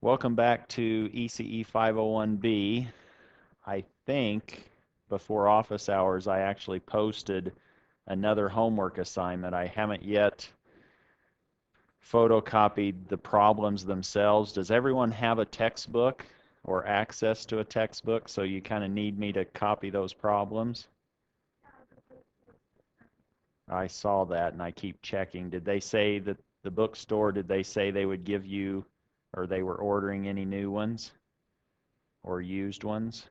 Welcome back to ECE 501B. I think before office hours I actually posted another homework assignment. I haven't yet photocopied the problems themselves. Does everyone have a textbook or access to a textbook, so you kind of need me to copy those problems? I saw that and I keep checking. Did they say that the bookstore, did they say they would give you, or they were ordering any new ones or used ones?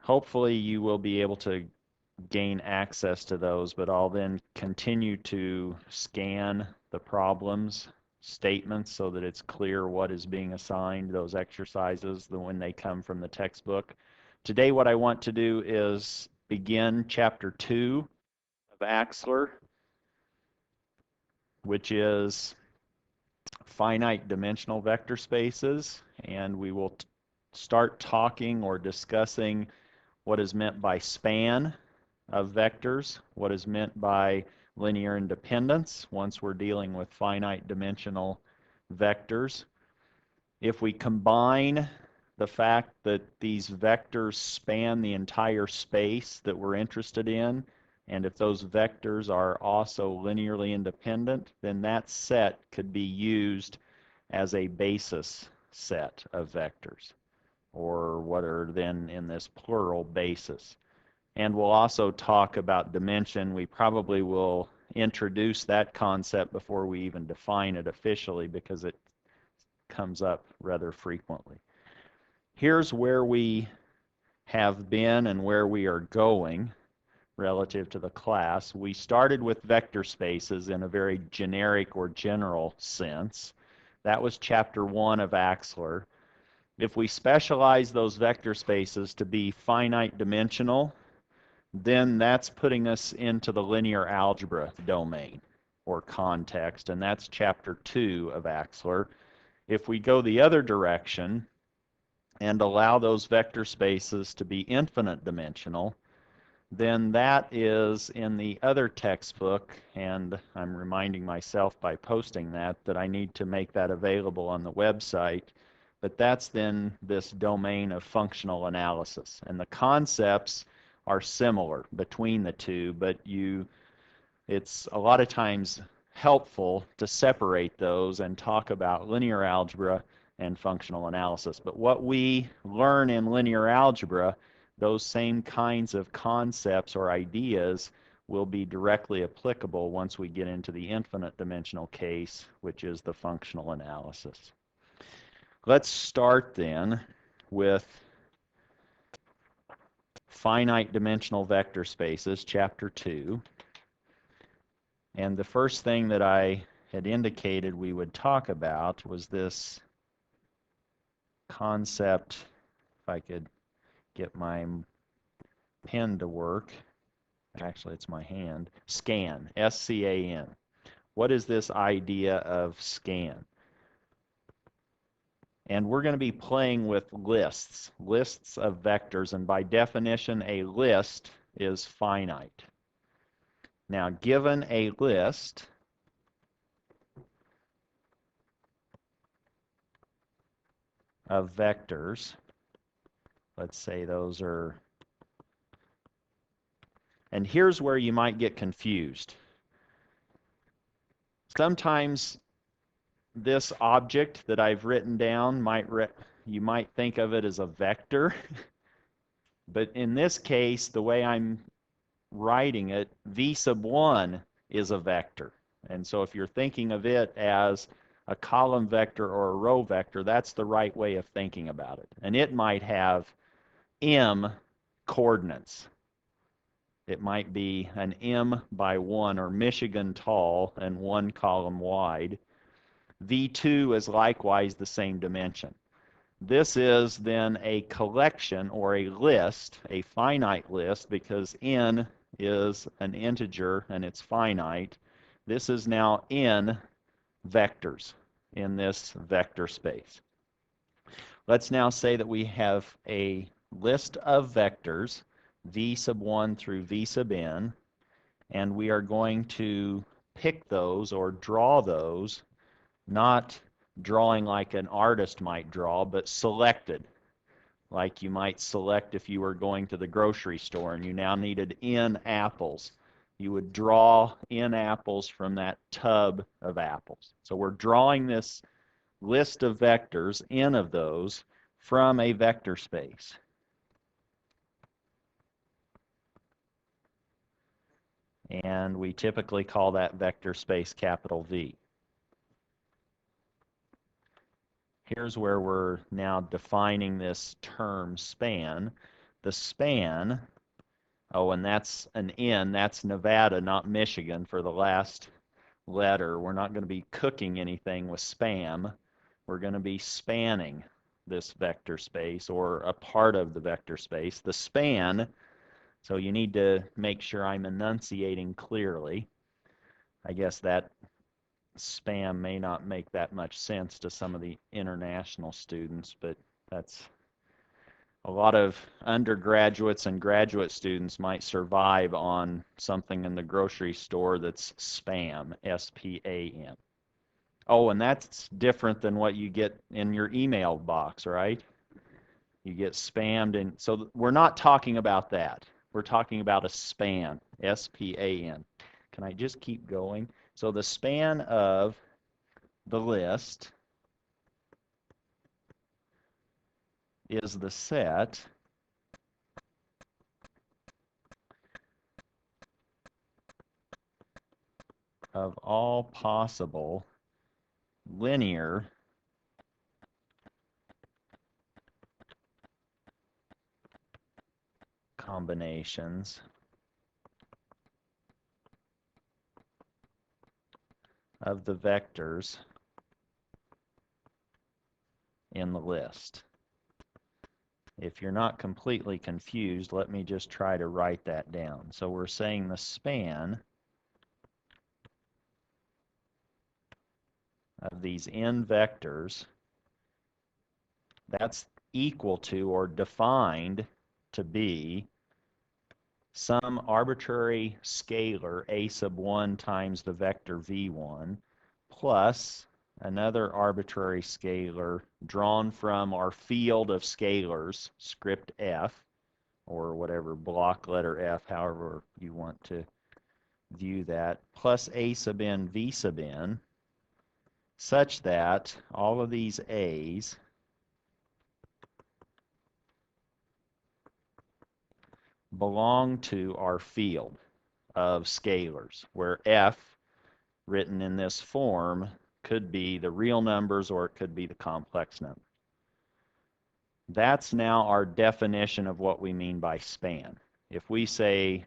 Hopefully you will be able to gain access to those, but I'll then continue to scan the problems statements so that it's clear what is being assigned, those exercises, when they come from the textbook. Today what I want to do is begin chapter 2 of Axler, which is finite dimensional vector spaces, and we will start talking or discussing what is meant by span of vectors, what is meant by linear independence once we're dealing with finite dimensional vectors. If we combine the fact that these vectors span the entire space that we're interested in, and if those vectors are also linearly independent, then that set could be used as a basis set of vectors, or what are then in this plural basis. And we'll also talk about dimension. We probably will introduce that concept before we even define it officially because it comes up rather frequently. Here's where we have been and where we are going relative to the class. We started with vector spaces in a very generic or general sense. That was chapter 1 of Axler. If we specialize those vector spaces to be finite dimensional, then that's putting us into the linear algebra domain or context, and that's chapter 2 of Axler. If we go the other direction and allow those vector spaces to be infinite dimensional, then that is in the other textbook, and I'm reminding myself by posting that I need to make that available on the website, but that's then this domain of functional analysis. And the concepts are similar between the two, but it's a lot of times helpful to separate those and talk about linear algebra and functional analysis. But what we learn in linear algebra, those same kinds of concepts or ideas will be directly applicable once we get into the infinite dimensional case, which is the functional analysis. Let's start then with finite dimensional vector spaces, chapter 2. And the first thing that I had indicated we would talk about was this concept, if I could get my pen to work. Actually, it's my hand. Scan, S-C-A-N. What is this idea of scan? And we're going to be playing with lists of vectors, and by definition, a list is finite. Now, given a list, of vectors, let's say those are, and here's where you might get confused. Sometimes this object that I've written down you might think of it as a vector, but in this case, the way I'm writing it, v sub 1 is a vector. And so if you're thinking of it as a column vector or a row vector, that's the right way of thinking about it. And it might have m coordinates. It might be an m by 1 or Michigan tall and 1 column wide. V2 is likewise the same dimension. This is then a collection or a list, a finite list, because n is an integer and it's finite. This is now n vectors in this vector space. Let's now say that we have a list of vectors, v sub 1 through v sub n, and we are going to pick those or draw those not drawing like an artist might draw, but selected. Like you might select if you were going to the grocery store and you now needed N apples. You would draw N apples from that tub of apples. So we're drawing this list of vectors, N of those, from a vector space. And we typically call that vector space capital V. Here's where we're now defining this term span. The span, oh, and that's an N, that's Nevada, not Michigan for the last letter. We're not going to be cooking anything with spam. We're going to be spanning this vector space or a part of the vector space. The span, so you need to make sure I'm enunciating clearly. I guess that spam may not make that much sense to some of the international students, but that's a lot of undergraduates and graduate students might survive on something in the grocery store that's spam, S-P-A-M. Oh, and that's different than what you get in your email box, right? You get spammed, and so we're not talking about that. We're talking about a span, S-P-A-N. Can I just keep going? So the span of the list is the set of all possible linear combinations of the vectors in the list. If you're not completely confused, let me just try to write that down. So we're saying the span of these n vectors, that's equal to or defined to be some arbitrary scalar a sub 1 times the vector v1 plus another arbitrary scalar drawn from our field of scalars, script f, or whatever, block letter f, however you want to view that, plus a sub n v sub n, such that all of these a's belong to our field of scalars, where f, written in this form, could be the real numbers or it could be the complex numbers. That's now our definition of what we mean by span. If we say,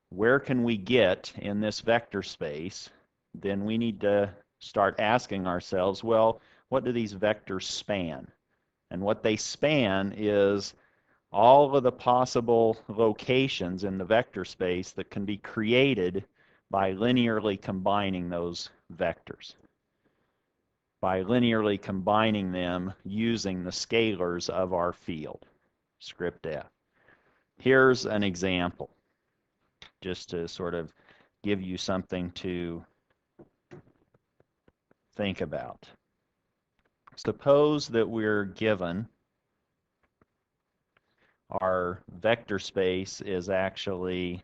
where can we get in this vector space, then we need to start asking ourselves, well, what do these vectors span? And what they span is all of the possible locations in the vector space that can be created by linearly combining those vectors, by linearly combining them using the scalars of our field, script f. Here's an example, just to sort of give you something to think about. Suppose that we're given our vector space is actually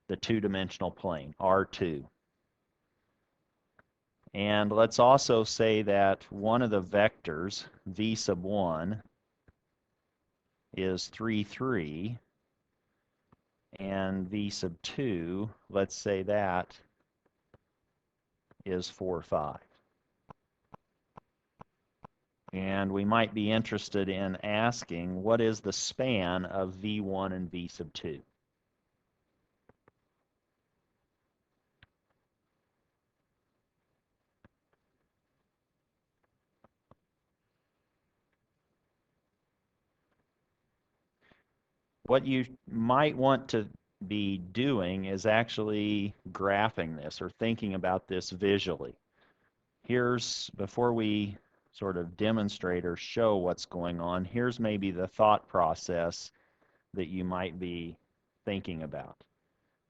the two-dimensional plane, R2. And let's also say that one of the vectors, v sub 1, is 3, 3, and v sub 2, let's say that is 4, 5. And we might be interested in asking, what is the span of v1 and v sub 2? What you might want to be doing is actually graphing this or thinking about this visually. Here's, before we sort of demonstrate or show what's going on, here's maybe the thought process that you might be thinking about.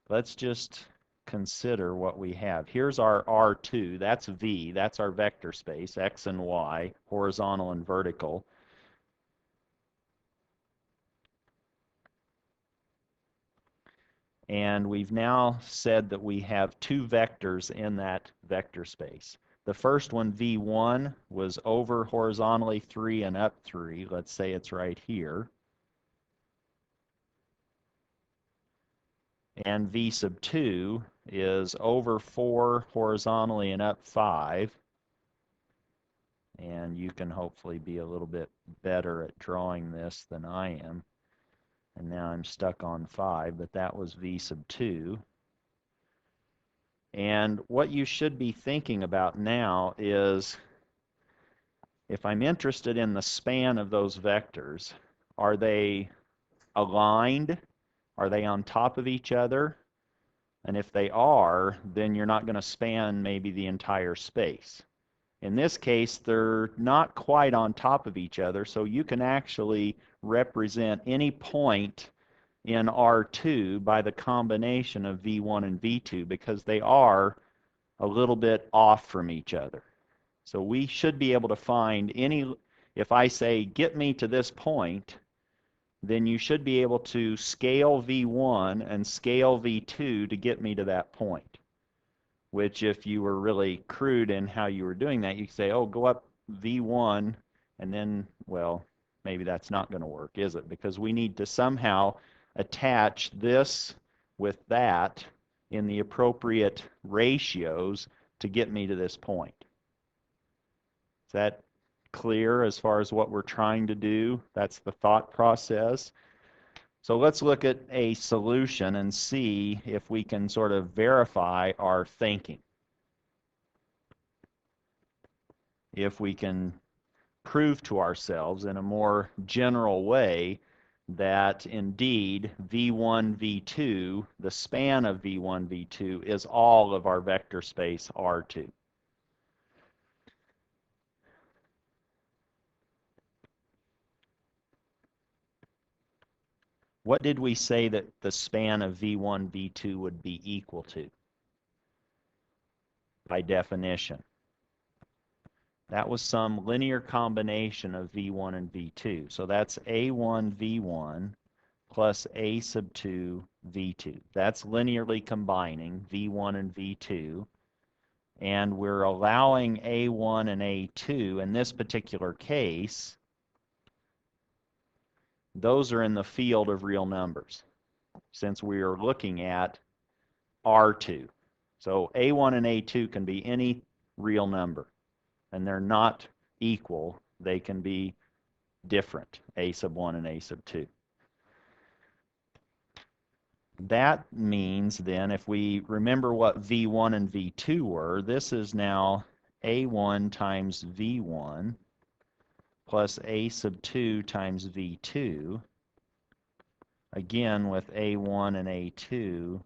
Let's just consider what we have. Here's our R2, that's V, that's our vector space, X and Y, horizontal and vertical. And we've now said that we have two vectors in that vector space. The first one, V1, was over horizontally 3 and up 3. Let's say it's right here. And V sub 2 is over 4 horizontally and up 5. And you can hopefully be a little bit better at drawing this than I am. And now I'm stuck on 5, but that was V sub 2. And what you should be thinking about now is, if I'm interested in the span of those vectors, are they aligned? Are they on top of each other? And if they are, then you're not going to span maybe the entire space. In this case, they're not quite on top of each other, so you can actually represent any point in R2 by the combination of V1 and V2 because they are a little bit off from each other. So we should be able to find any, if I say get me to this point, then you should be able to scale V1 and scale V2 to get me to that point. Which if you were really crude in how you were doing that, you could say, oh, go up V1 and then, well, maybe that's not going to work, is it? Because we need to somehow attach this with that in the appropriate ratios to get me to this point. Is that clear as far as what we're trying to do? That's the thought process. So let's look at a solution and see if we can sort of verify our thinking. If we can prove to ourselves in a more general way that indeed V1, V2, the span of V1, V2 is all of our vector space R2. What did we say that the span of V1, V2 would be equal to by definition? That was some linear combination of V1 and V2. So that's A1 V1 plus A sub 2 V2. That's linearly combining V1 and V2. And we're allowing A1 and A2 in this particular case. Those are in the field of real numbers, since we are looking at R2. So A1 and A2 can be any real number, and they're not equal. They can be different, A sub 1 and A sub 2. That means then, if we remember what V1 and V2 were, this is now A1 times V1 plus A sub 2 times V2, again with A1 and A2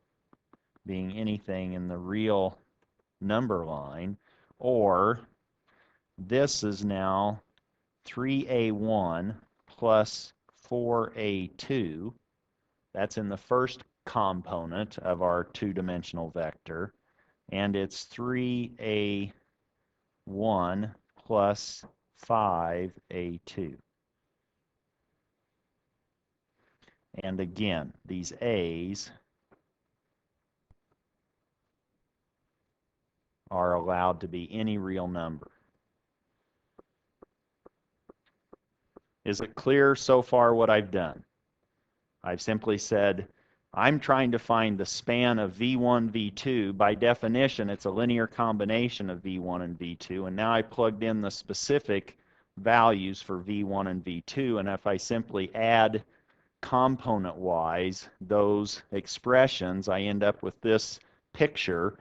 being anything in the real number line, or this is now 3A1 plus 4A2. That's in the first component of our two-dimensional vector, and it's 3A1 plus 5A2. And again, these A's are allowed to be any real number. Is it clear so far what I've done? I've simply said, I'm trying to find the span of V1, V2. By definition, it's a linear combination of V1 and V2. And now I plugged in the specific values for V1 and V2. And if I simply add component-wise those expressions, I end up with this picture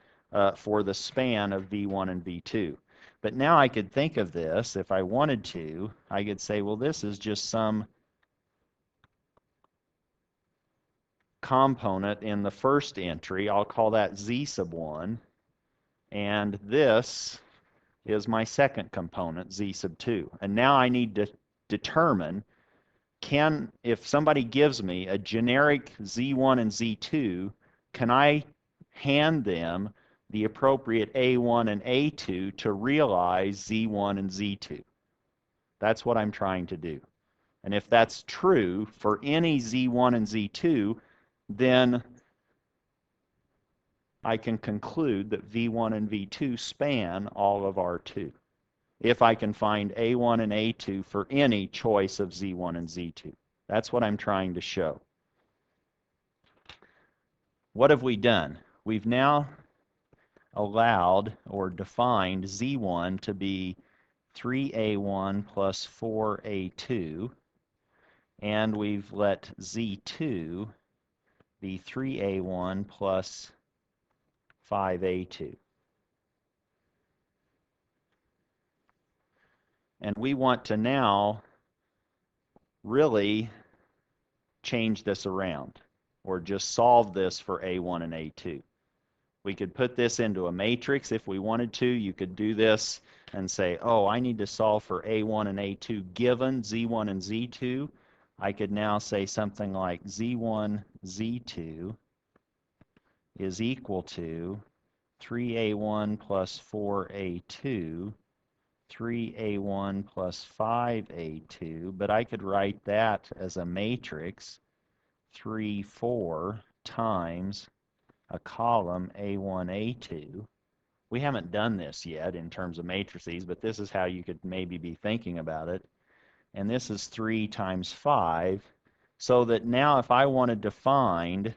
for the span of V1 and V2. But now I could think of this, if I wanted to, I could say, well, this is just some component in the first entry. I'll call that Z sub 1. And this is my second component, Z sub 2. And now I need to determine, if somebody gives me a generic Z1 and Z2, can I hand them the appropriate A1 and A2 to realize Z1 and Z2. That's what I'm trying to do. And if that's true for any Z1 and Z2, then I can conclude that V1 and V2 span all of R2, if I can find A1 and A2 for any choice of Z1 and Z2. That's what I'm trying to show. What have we done? We've now allowed or defined Z1 to be 3A1 plus 4A2, and we've let Z2 be 3A1 plus 5A2. And we want to now really change this around, or just solve this for A1 and A2. We could put this into a matrix if we wanted to. You could do this and say, oh, I need to solve for A1 and A2 given Z1 and Z2. I could now say something like Z1, Z2 is equal to 3A1 plus 4A2, 3A1 plus 5A2, but I could write that as a matrix, 3, 4 times a column A1, A2. We haven't done this yet in terms of matrices, but this is how you could maybe be thinking about it. And this is 3 times 5, so that now if I wanted to find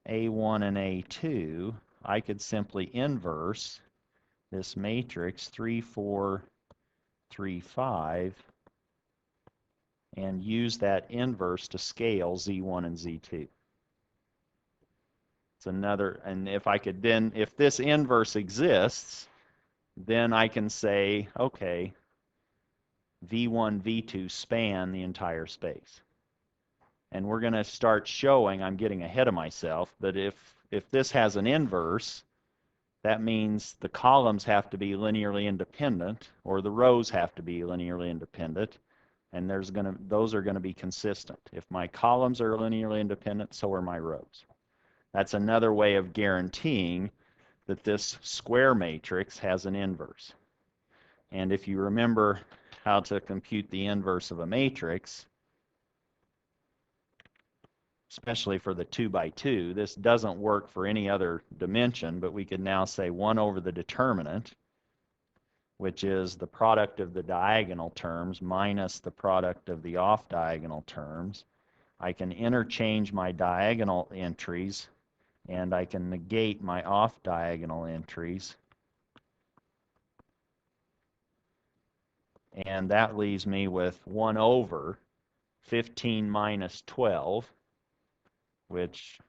A1 and A2, I could simply inverse this matrix 3, 4, 3, 5, and use that inverse to scale Z1 and Z2. It's another, and if I could then, if this inverse exists, then I can say, okay, V1, V2 span the entire space. And we're going to start showing, I'm getting ahead of myself, but if this has an inverse, that means the columns have to be linearly independent, or the rows have to be linearly independent, and those are going to be consistent. If my columns are linearly independent, so are my rows. That's another way of guaranteeing that this square matrix has an inverse. And if you remember how to compute the inverse of a matrix, especially for the 2 by 2, this doesn't work for any other dimension, but we could now say 1 over the determinant, which is the product of the diagonal terms minus the product of the off-diagonal terms. I can interchange my diagonal entries, and I can negate my off-diagonal entries. And that leaves me with 1 over 15 minus 12, which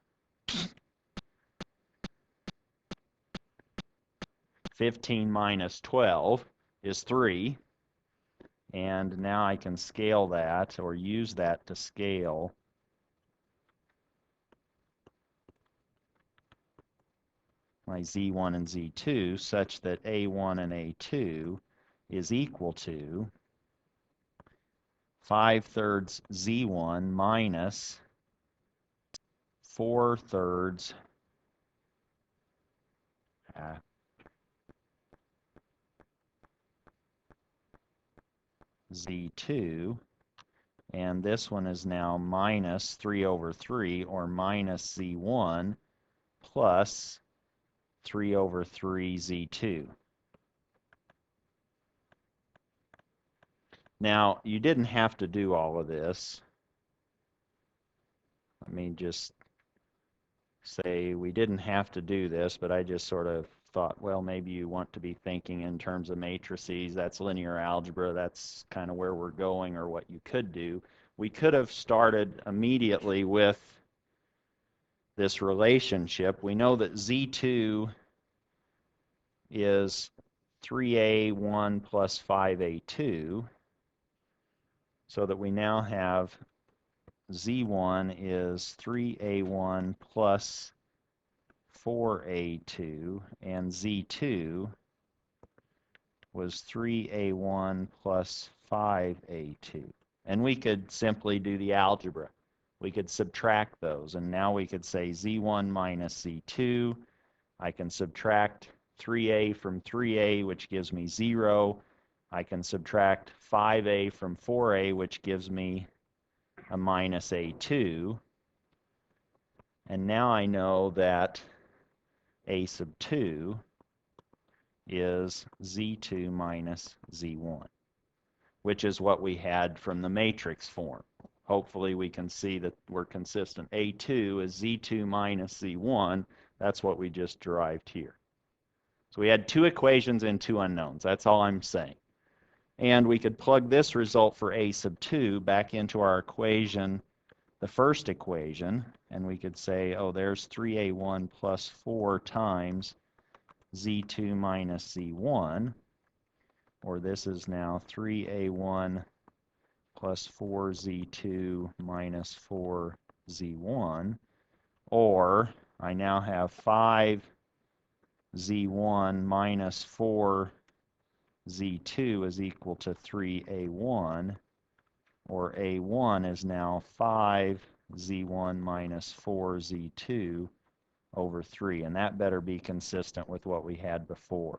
15 minus 12 is 3. And now I can scale that, or use that to scale my Z1 and Z2 such that A1 and A2 is equal to 5/3 Z1 minus 4/3 Z2, and this one is now minus 3 over 3, or minus Z1 plus 3 over 3 Z2. Now, you didn't have to do all of this. Let me just say we didn't have to do this, but I just sort of thought, well, maybe you want to be thinking in terms of matrices. That's linear algebra. That's kind of where we're going, or what you could do. We could have started immediately with this relationship. We know that Z2 is 3A1 plus 5A2, so that we now have Z1 is 3A1 plus 4A2, and Z2 was 3A1 plus 5A2. And we could simply do the algebra. we could subtract those. And now we could say Z1 minus Z2. I can subtract 3a from 3a, which gives me 0. I can subtract 5a from 4a, which gives me a minus a2. And now I know that a sub 2 is z2 minus z1, which is what we had from the matrix form. Hopefully we can see that we're consistent. A2 is z2 minus z1. That's what we just derived here. So we had two equations and two unknowns. That's all I'm saying. And we could plug this result for a sub 2 back into our equation, the first equation, and we could say, oh, there's 3a1 plus 4 times z2 minus z1, or this is now 3a1 plus 4z2 minus 4z1, or I now have 5z1 minus 4z2 is equal to 3a1, or a1 is now 5z1 minus 4z2 over 3, and that better be consistent with what we had before.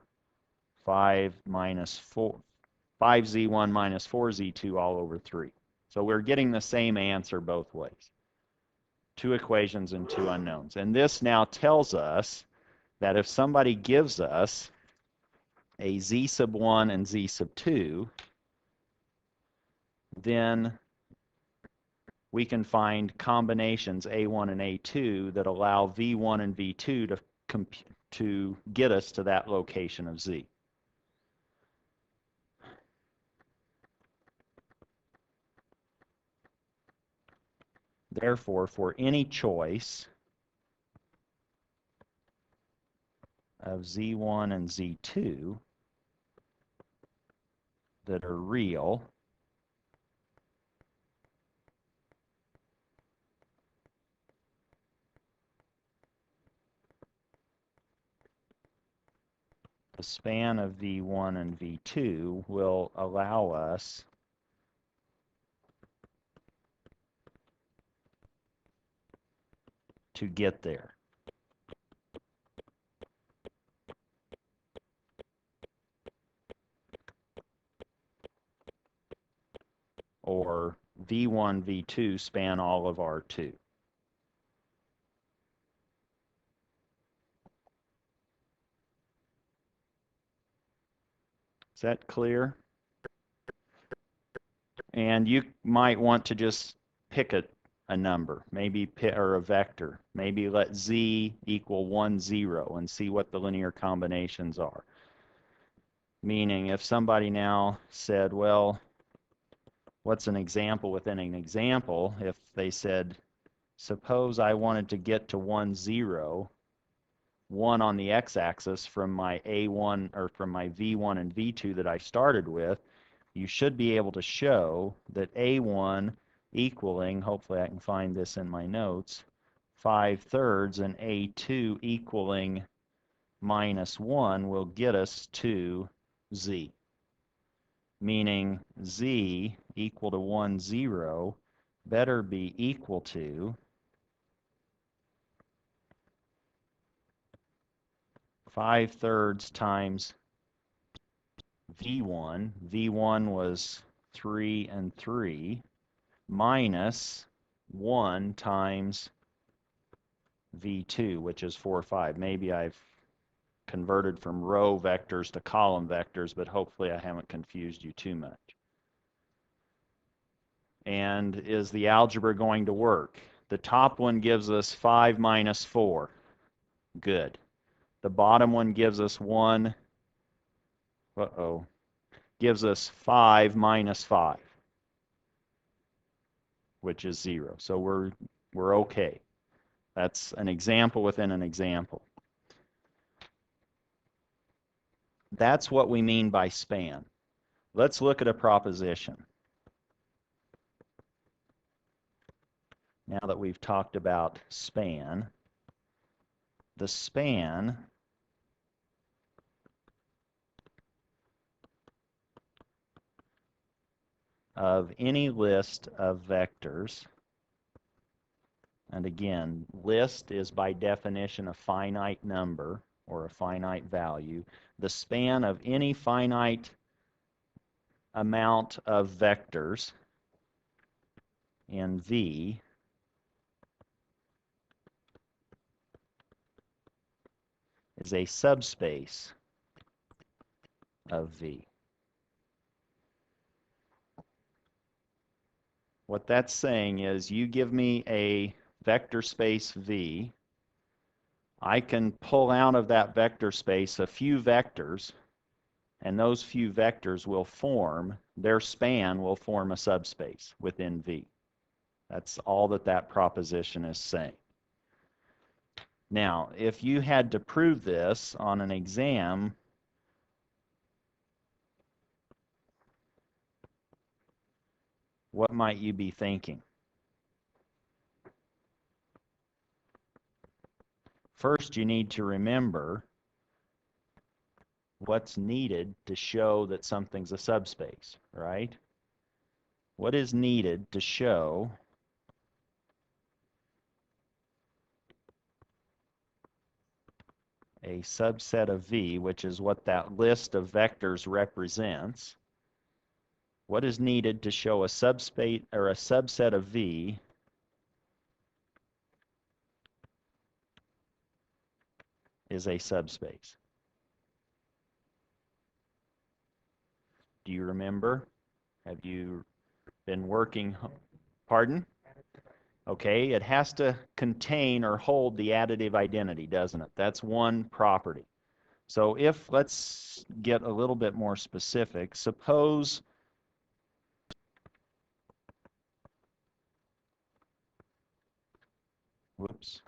5z1 minus 4z2 all over 3. So we're getting the same answer both ways. Two equations and two unknowns. And this now tells us that if somebody gives us a z sub 1 and z sub 2, then we can find combinations A1 and A2 that allow V1 and V2 to get us to that location of Z. Therefore, for any choice of Z1 and Z2 that are real, the span of V1 and V2 will allow us to get there. Or V1, V2 span all of R2. Is that clear? And you might want to just pick a number, maybe or a vector. Maybe let z equal 1, 0 and see what the linear combinations are. Meaning if somebody now said, well, what's an example within an example? If they said, suppose I wanted to get to 1, 0, 1 on the x-axis from my A1 or from my V1 and V2 that I started with, you should be able to show that A1 equaling, hopefully I can find this in my notes, 5/3 and A2 equaling minus 1 will get us to Z. Meaning Z equal to 1, 0 better be equal to 5/3 times V1. V1 was 3 and 3 minus 1 times V2, which is 4, 5. Maybe I've converted from row vectors to column vectors, but hopefully I haven't confused you too much. And is the algebra going to work? The top one gives us 5 minus 4. Good. The bottom one gives us 1. Gives us 5 minus 5, which is 0. So we're okay. That's an example within an example. That's what we mean by span. Let's look at a proposition. Now that we've talked about span, the span of any list of vectors And again, list is by definition a finite number or a finite value. The span of any finite amount of vectors in V is a subspace of V. What that's saying is you give me a vector space V, I can pull out of that vector space a few vectors, and those few vectors will form, their span will form a subspace within V. That's all that that proposition is saying. Now, if you had to prove this on an exam, what might you be thinking? First, you need to remember what's needed to show that something's a subspace, right? What is needed to show a subset of V, which is what that list of vectors represents? What is needed to show a subspace or a subset of V is a subspace? Do you remember? Have you been working? Pardon? Okay, it has to contain or hold the additive identity, doesn't it? That's one property. So if, let's get a little bit more specific, suppose whoops,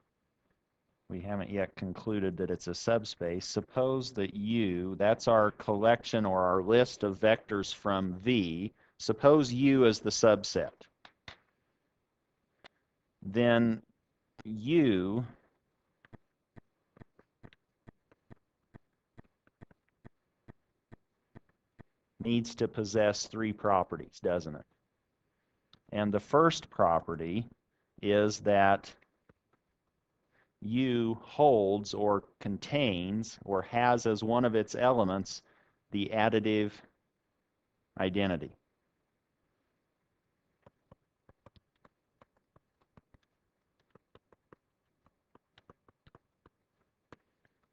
we haven't yet concluded that it's a subspace. Suppose that U, that's our collection or our list of vectors from V. Suppose U is the subset. Then U needs to possess three properties, doesn't it? And the first property is that U holds or contains or has as one of its elements the additive identity.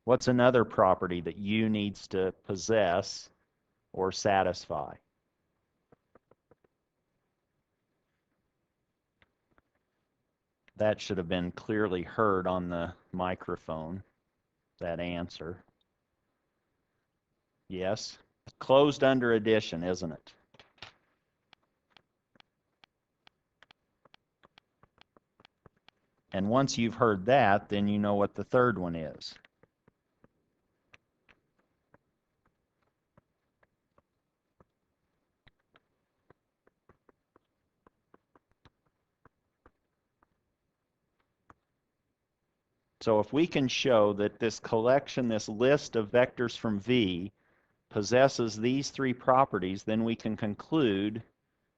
What's another property that U needs to possess or satisfy? That should have been clearly heard on the microphone, that answer. Yes? Closed under addition, isn't it? And once you've heard that, then you know what the third one is. So if we can show that this collection, this list of vectors from V, possesses these three properties, then we can conclude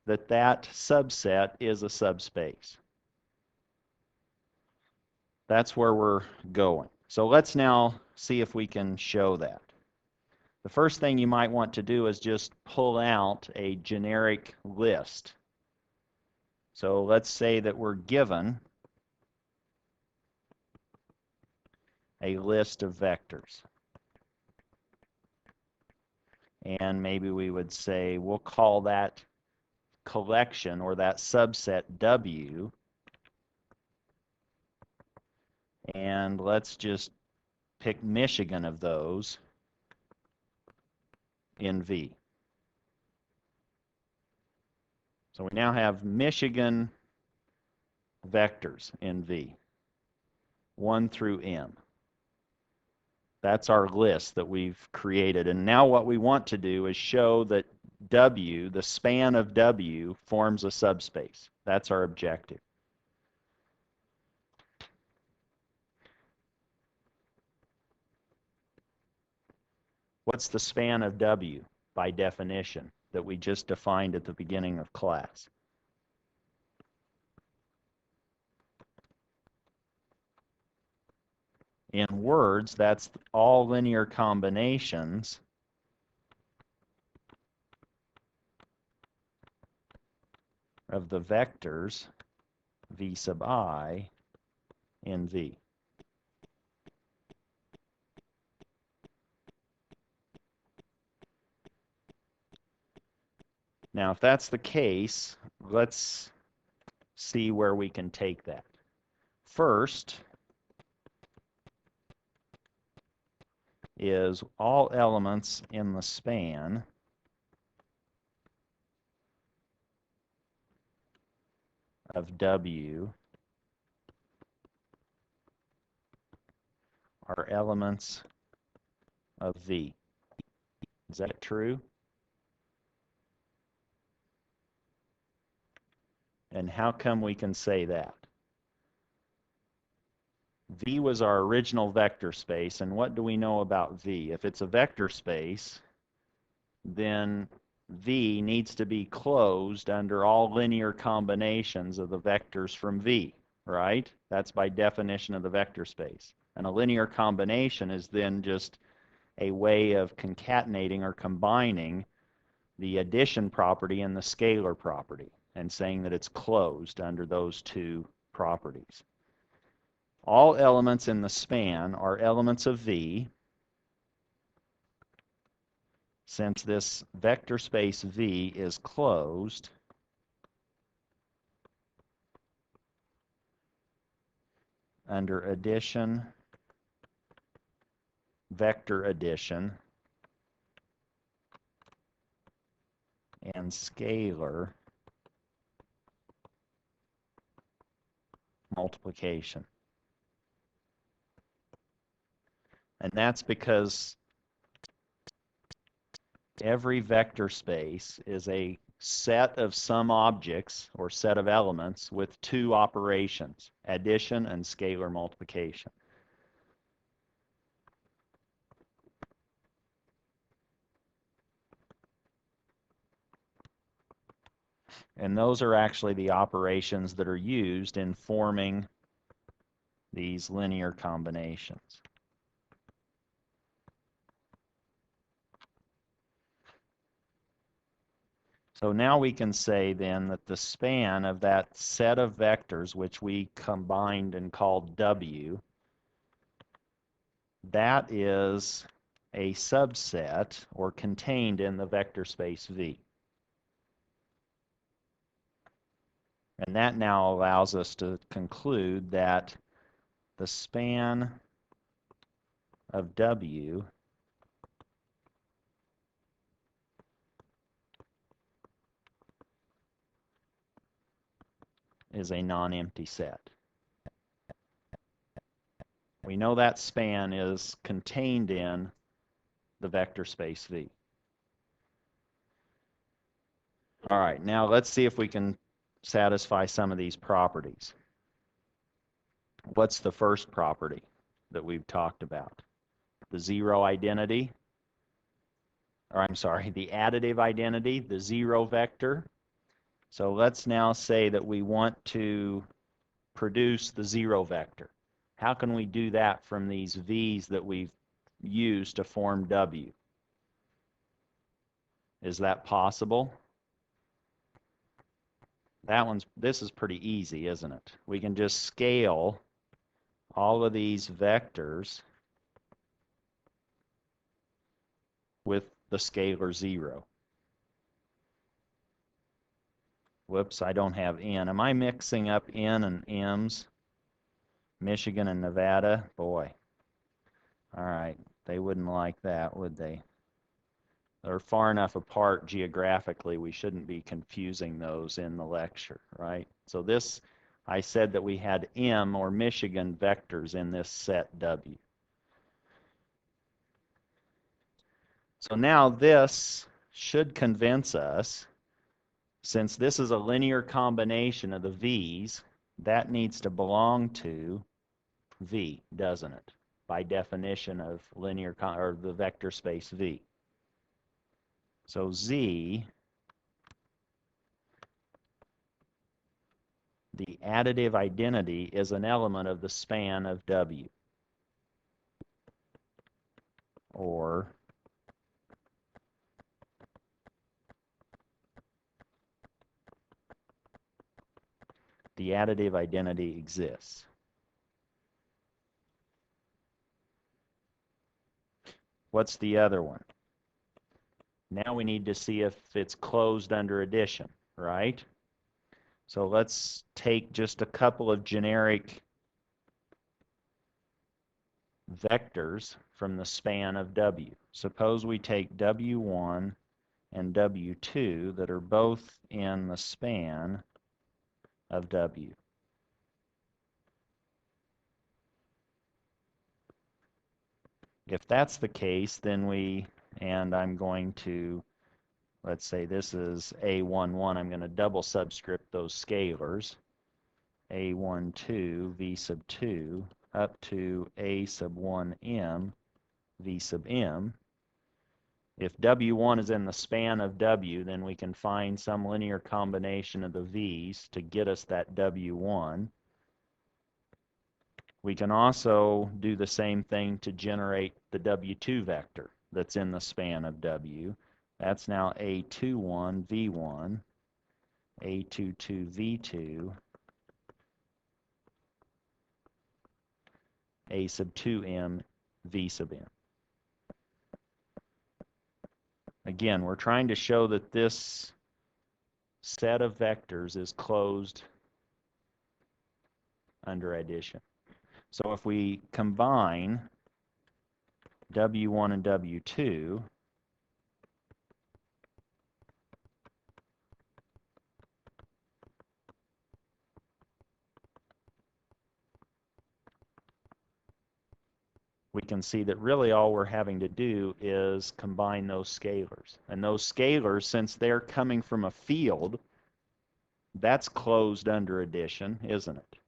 that that subset is a subspace. That's where we're going. So let's now see if we can show that. The first thing you might want to do is just pull out a generic list. So let's say that we're given a list of vectors. And maybe we would say, we'll call that collection or that subset W. And let's just pick Michigan of those in V. So we now have Michigan vectors in V, 1 through M. That's our list that we've created. And now what we want to do is show that W, the span of W, forms a subspace. That's our objective. What's the span of W by definition that we just defined at the beginning of class? In words, that's all linear combinations of the vectors v sub I in V. Now, if that's the case, let's see where we can take that. First is all elements in the span of W are elements of V. Is that true? And how come we can say that? V was our original vector space, and what do we know about V? If it's a vector space, then V needs to be closed under all linear combinations of the vectors from V, right? That's by definition of the vector space. And a linear combination is then just a way of concatenating or combining the addition property and the scalar property and saying that it's closed under those two properties. All elements in the span are elements of V. Since this vector space V is closed, under addition, vector addition, and scalar multiplication. And that's because every vector space is a set of some objects or set of elements with two operations, addition and scalar multiplication. And those are actually the operations that are used in forming these linear combinations. So now we can say then that the span of that set of vectors, which we combined and called W, that is a subset or contained in the vector space V. And that now allows us to conclude that the span of W is a non-empty set. We know that span is contained in the vector space V. All right, now let's see if we can satisfy some of these properties. What's the first property that we've talked about? The zero identity, or I'm sorry, the additive identity, the zero vector. So let's now say that we want to produce the zero vector. How can we do that from these V's that we've used to form W? Is that possible? This is pretty easy, isn't it? We can just scale all of these vectors with the scalar 0. Whoops, I don't have N. Am I mixing up N and M's? Michigan and Nevada? Boy. All right, they wouldn't like that, would they? They're far enough apart geographically, we shouldn't be confusing those in the lecture, right? So this, I said that we had M, or Michigan, vectors in this set W. So now this should convince us, since this is a linear combination of the V's, that needs to belong to V, doesn't it? By definition of linear, or the vector space V. So Z, the additive identity, is an element of the span of W. or the additive identity exists. What's the other one? Now we need to see if it's closed under addition, right? So let's take just a couple of generic vectors from the span of W. Suppose we take W1 and W2 that are both in the span of W. If that's the case, then and I'm going to, let's say this is A11, I'm going to double subscript those scalars, A12, V sub 2, up to A sub 1M, V sub M. If W1 is in the span of W, then we can find some linear combination of the V's to get us that W1. We can also do the same thing to generate the W2 vector that's in the span of W. That's now A21, V1, A22, V2, A sub 2M, V sub M. Again, we're trying to show that this set of vectors is closed under addition. So if we combine W1 and W2, we can see that really all we're having to do is combine those scalars. And those scalars, since they're coming from a field, that's closed under addition, isn't it?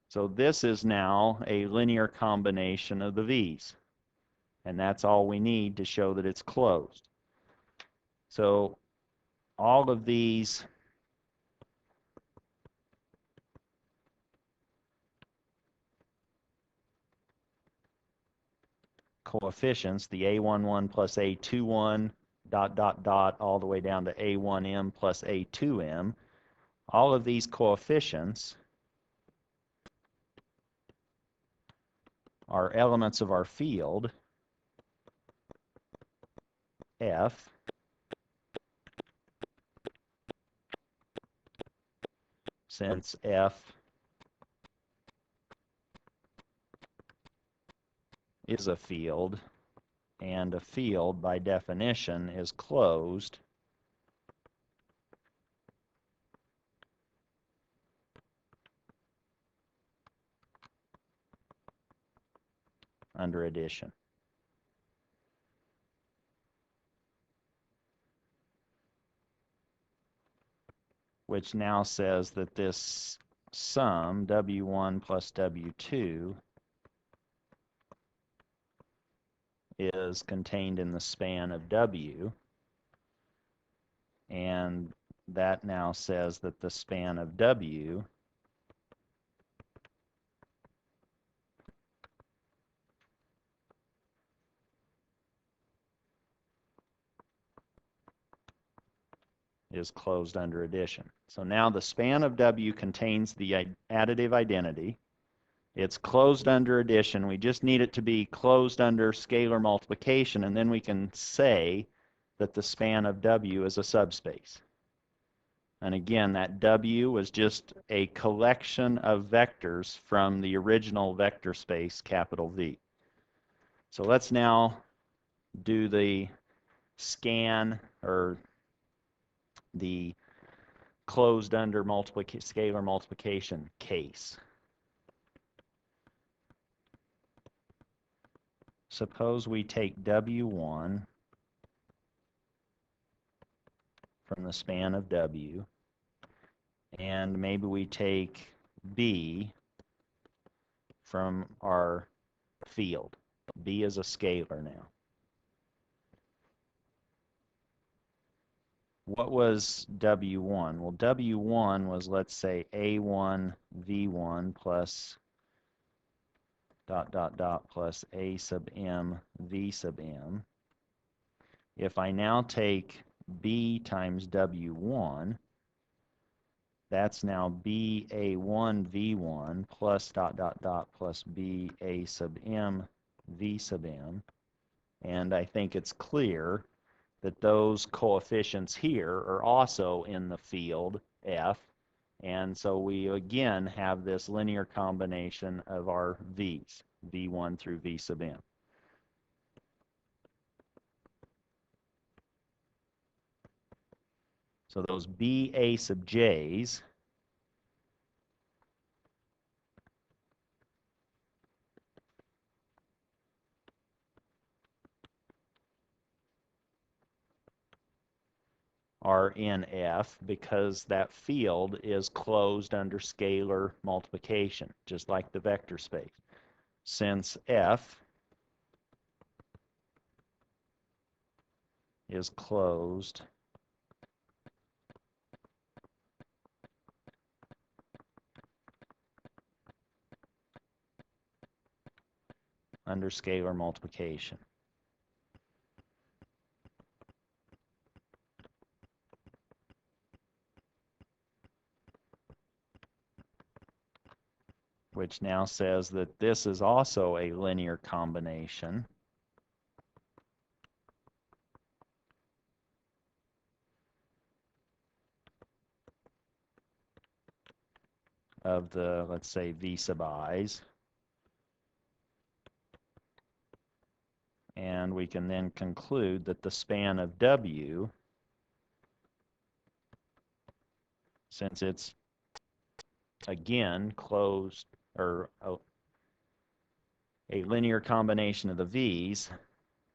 So this is now a linear combination of the V's. And that's all we need to show that it's closed. So all of these coefficients, the A11 plus A21 dot dot dot all the way down to A1M plus A2M, all of these coefficients are elements of our field F, since F is a field, and a field by definition is closed under addition. Which now says that this sum, W1 plus W2, is contained in the span of W, and that now says that the span of W is closed under addition. So now the span of W contains the additive identity. It's closed under addition. We just need it to be closed under scalar multiplication, and then we can say that the span of W is a subspace. And again, that W was just a collection of vectors from the original vector space, capital V. So let's now do the scan, or the closed under scalar multiplication case. Suppose we take W1 from the span of W, and maybe we take B from our field. B is a scalar now. What was W1? Well, W1 was, let's say, A1 V1 plus dot dot dot plus a sub m v sub m. If I now take b times w1, that's now ba1 v1 plus dot dot dot plus b a sub m v sub m. And I think it's clear that those coefficients here are also in the field F. And so we again have this linear combination of our V's, V1 through V sub m. So those BA sub J's are in F because that field is closed under scalar multiplication, just like the vector space. Since F is closed under scalar multiplication. Which now says that this is also a linear combination of the, let's say, V sub i's. And we can then conclude that the span of W, since it's again closed, or a linear combination of the V's,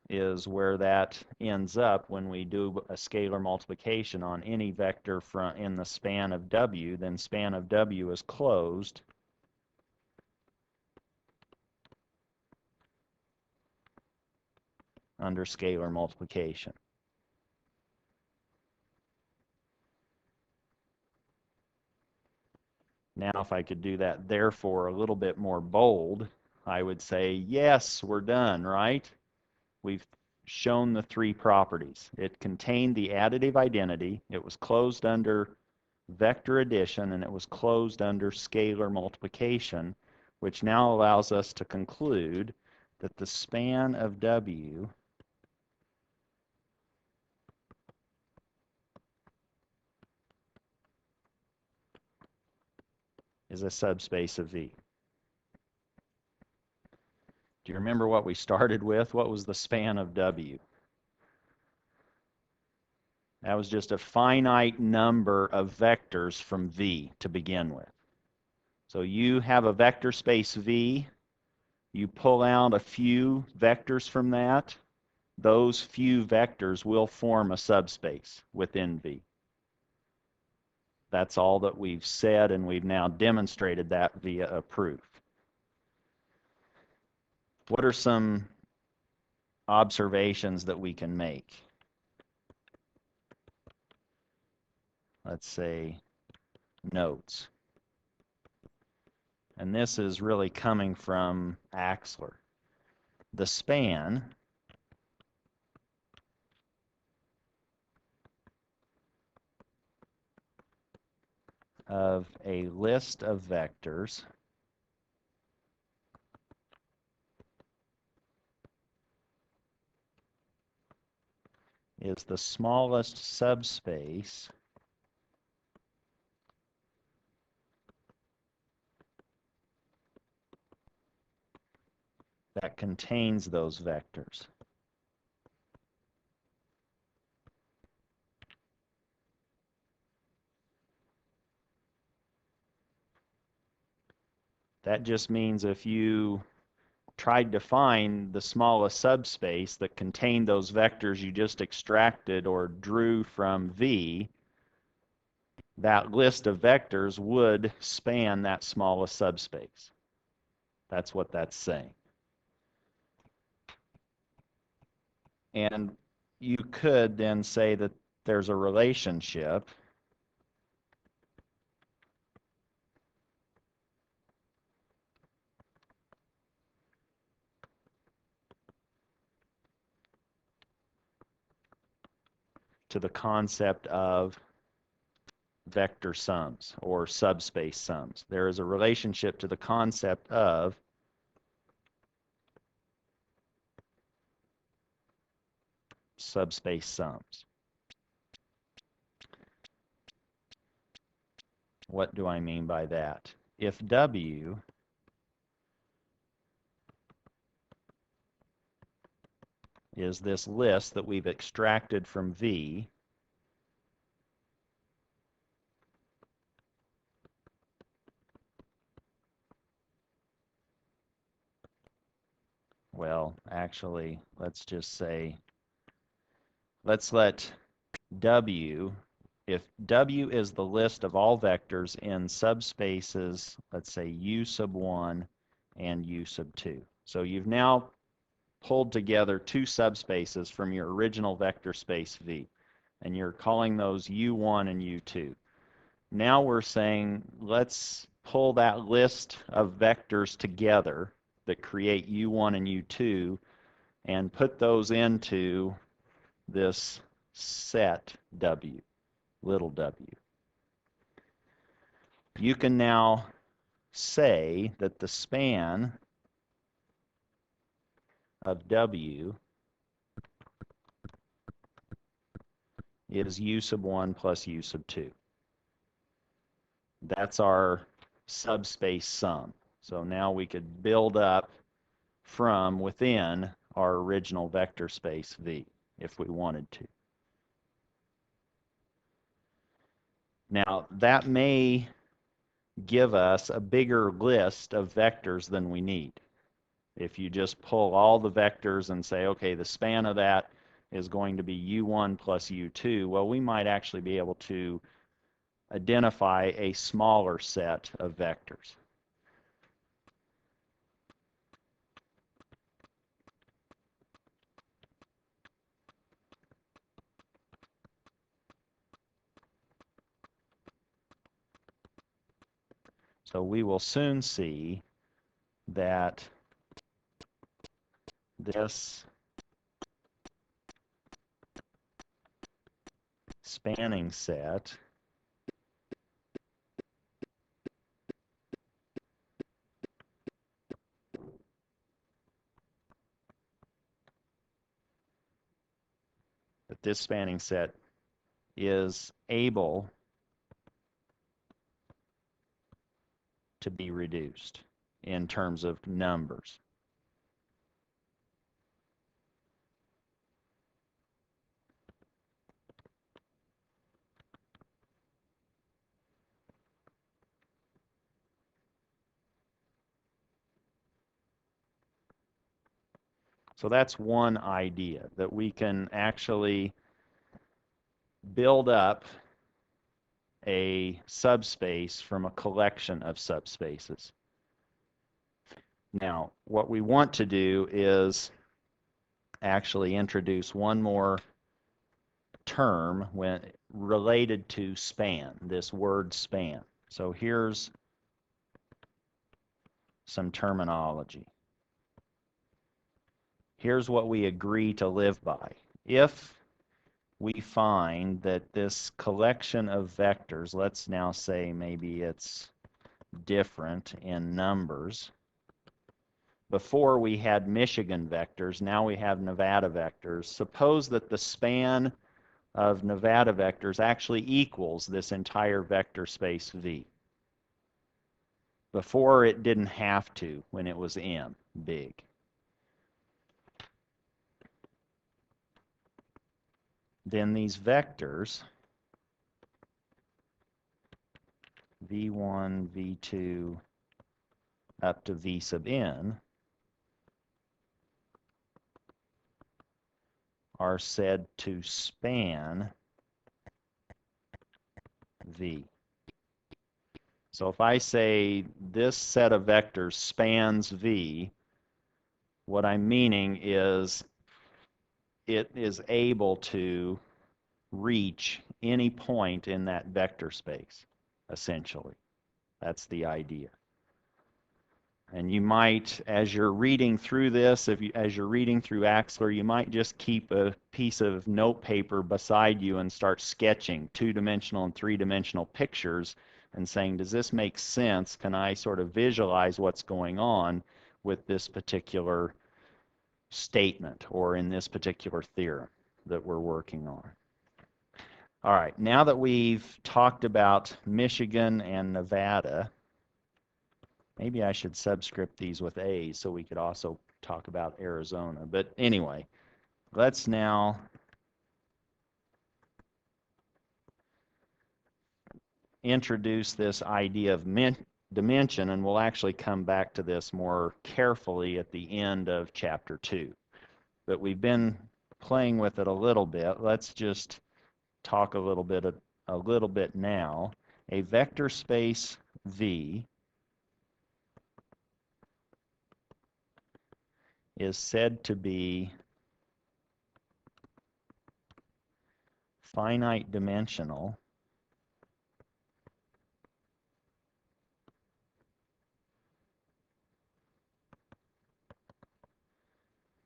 is where that ends up when we do a scalar multiplication on any vector in the span of W, then span of W is closed under scalar multiplication. Now, if I could do that, therefore, a little bit more bold, I would say, yes, we're done, right? We've shown the three properties. It contained the additive identity, it was closed under vector addition, and it was closed under scalar multiplication, which now allows us to conclude that the span of W is a subspace of V. Do you remember what we started with? What was the span of W? That was just a finite number of vectors from V to begin with. So you have a vector space V, you pull out a few vectors from that, those few vectors will form a subspace within V. That's all that we've said, and we've now demonstrated that via a proof. What are some observations that we can make? Let's say notes. And this is really coming from Axler. The span of a list of vectors is the smallest subspace that contains those vectors. That just means if you tried to find the smallest subspace that contained those vectors you just extracted or drew from V, that list of vectors would span that smallest subspace. That's what that's saying. And you could then say that there's a relationship to the concept of vector sums or subspace sums. There is a relationship to the concept of subspace sums. What do I mean by that? If W is this list that we've extracted from V, well, actually, let's just say, let's let W, if W is the list of all vectors in subspaces, let's say U sub 1 and U sub 2. So you've now pulled together two subspaces from your original vector space V, and you're calling those U1 and U2. Now we're saying let's pull that list of vectors together that create U1 and U2 and put those into this set W, little w. You can now say that the span of W is U sub 1 plus U sub 2. That's our subspace sum. So now we could build up from within our original vector space V if we wanted to. Now that may give us a bigger list of vectors than we need. If you just pull all the vectors and say, okay, the span of that is going to be U1 plus U2, well, we might actually be able to identify a smaller set of vectors. So we will soon see that this spanning set is able to be reduced in terms of numbers. So that's one idea, that we can actually build up a subspace from a collection of subspaces. Now, what we want to do is actually introduce one more term when related to span, this word span. So here's some terminology. Here's what we agree to live by. If we find that this collection of vectors, let's now say maybe it's different in numbers. Before we had Michigan vectors, now we have Nevada vectors. Suppose that the span of Nevada vectors actually equals this entire vector space V. Before it didn't have to when it was M, big. Then these vectors, V1, V2, up to V sub n, are said to span V. So if I say this set of vectors spans V, what I'm meaning is it is able to reach any point in that vector space, essentially. That's the idea. And you might, as you're reading through this, as you're reading through Axler, you might just keep a piece of note paper beside you and start sketching two-dimensional and three-dimensional pictures and saying, does this make sense? Can I sort of visualize what's going on with this particular statement or in this particular theorem that we're working on? All right, now that we've talked about Michigan and Nevada, maybe I should subscript these with A's so we could also talk about Arizona. But anyway, let's now introduce this idea of dimension, and we'll actually come back to this more carefully at the end of chapter 2. But we've been playing with it a little bit. Let's just talk a little bit now. A vector space V is said to be finite dimensional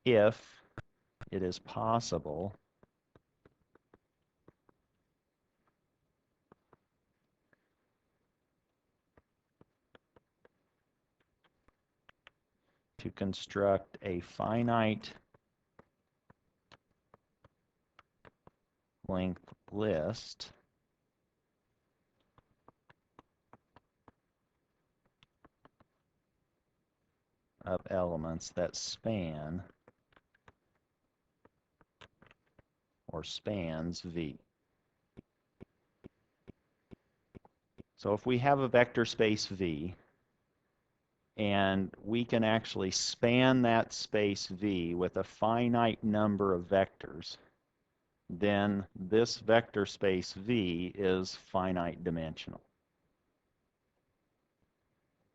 if it is possible to construct a finite length list of elements that span or spans V. So if we have a vector space V, and we can actually span that space V with a finite number of vectors, then this vector space V is finite dimensional.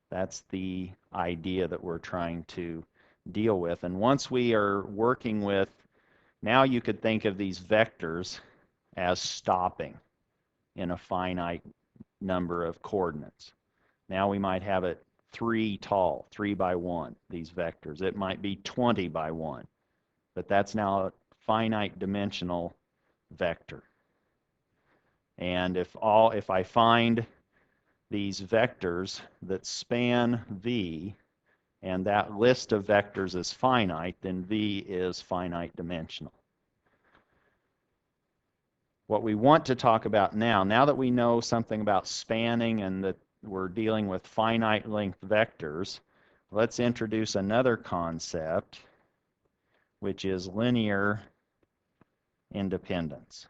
That's the idea that we're trying to deal with. And once we are working with, now you could think of these vectors as stopping in a finite number of coordinates. Now we might have it 3 tall, 3 by 1, these vectors. It might be 20 by 1, but that's now a finite dimensional vector. And if I find these vectors that span V, and that list of vectors is finite, then V is finite dimensional. What we want to talk about now that we know something about spanning and that we're dealing with finite length vectors, let's introduce another concept, which is linear independence.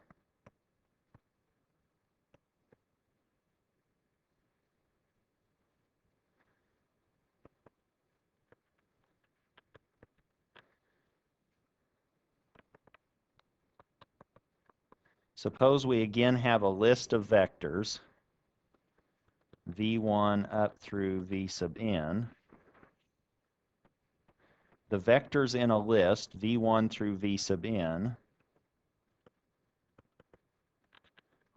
Suppose we again have a list of vectors, v1 up through v sub n. The vectors in a list, v1 through v sub n,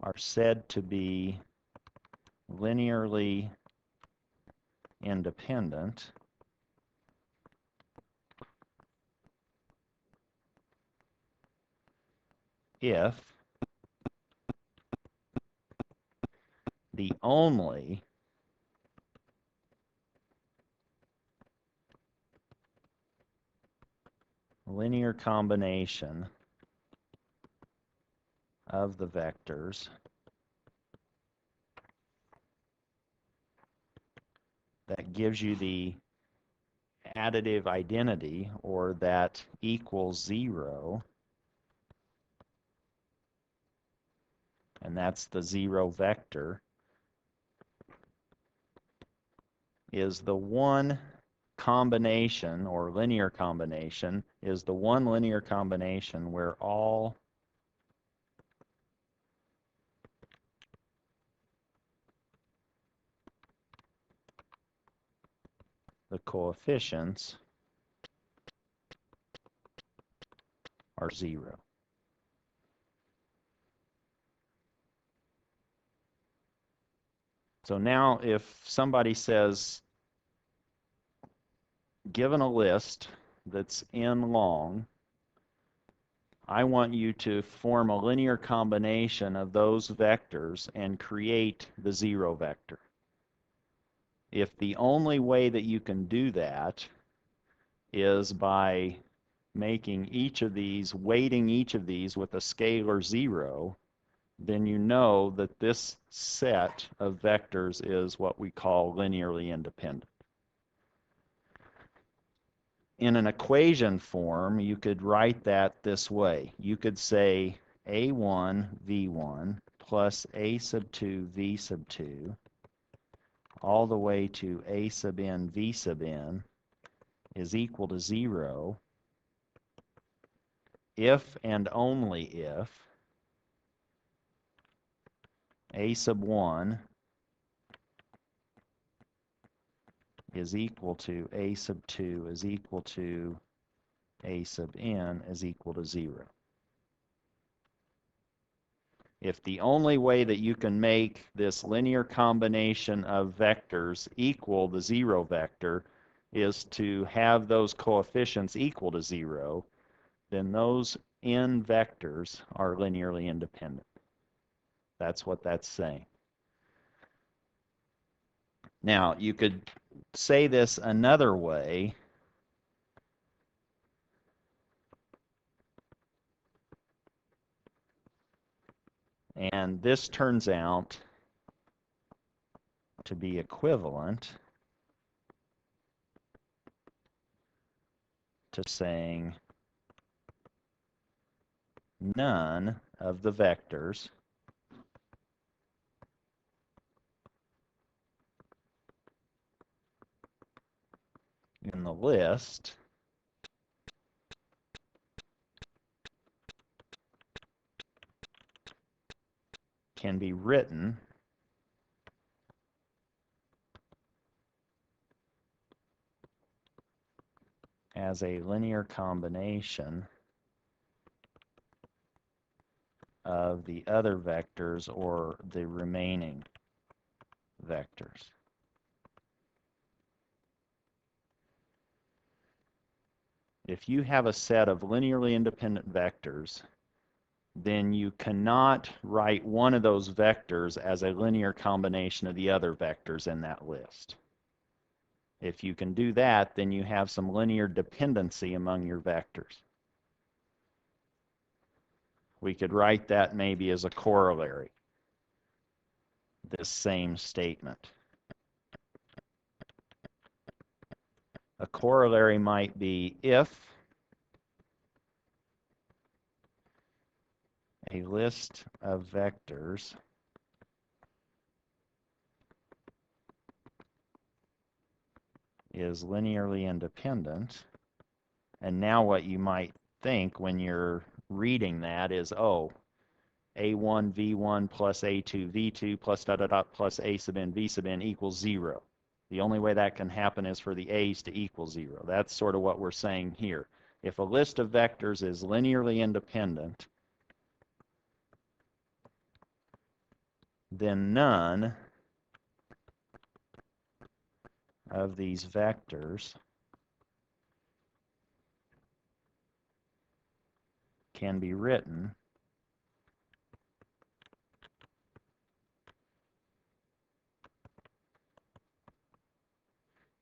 are said to be linearly independent if the only linear combination of the vectors that gives you the additive identity, or that equals 0, and that's the 0 vector, is the one combination, or linear combination, is the one linear combination where all the coefficients are 0. So now if somebody says, given a list that's n long, I want you to form a linear combination of those vectors and create the zero vector. If the only way that you can do that is by making each of these, weighting each of these with a scalar 0, then you know that this set of vectors is what we call linearly independent. In an equation form, you could write that this way. You could say A1 V1 plus A sub 2 V sub 2 all the way to A sub n V sub n is equal to 0 if and only if A sub 1 is equal to A sub 2 is equal to A sub n is equal to 0. If the only way that you can make this linear combination of vectors equal the 0 vector is to have those coefficients equal to 0, then those n vectors are linearly independent. That's what that's saying. Now, you could say this another way. And this turns out to be equivalent to saying none of the vectors in the list can be written as a linear combination of the other vectors or the remaining vectors. If you have a set of linearly independent vectors, then you cannot write one of those vectors as a linear combination of the other vectors in that list. If you can do that, then you have some linear dependency among your vectors. We could write that maybe as a corollary, this same statement. A corollary might be if a list of vectors is linearly independent, and now what you might think when you're reading that is, oh, A1 V1 plus A2 V2 plus dot dot dot plus A sub n V sub n equals 0. The only way that can happen is for the A's to equal 0. That's sort of what we're saying here. If a list of vectors is linearly independent, then none of these vectors can be written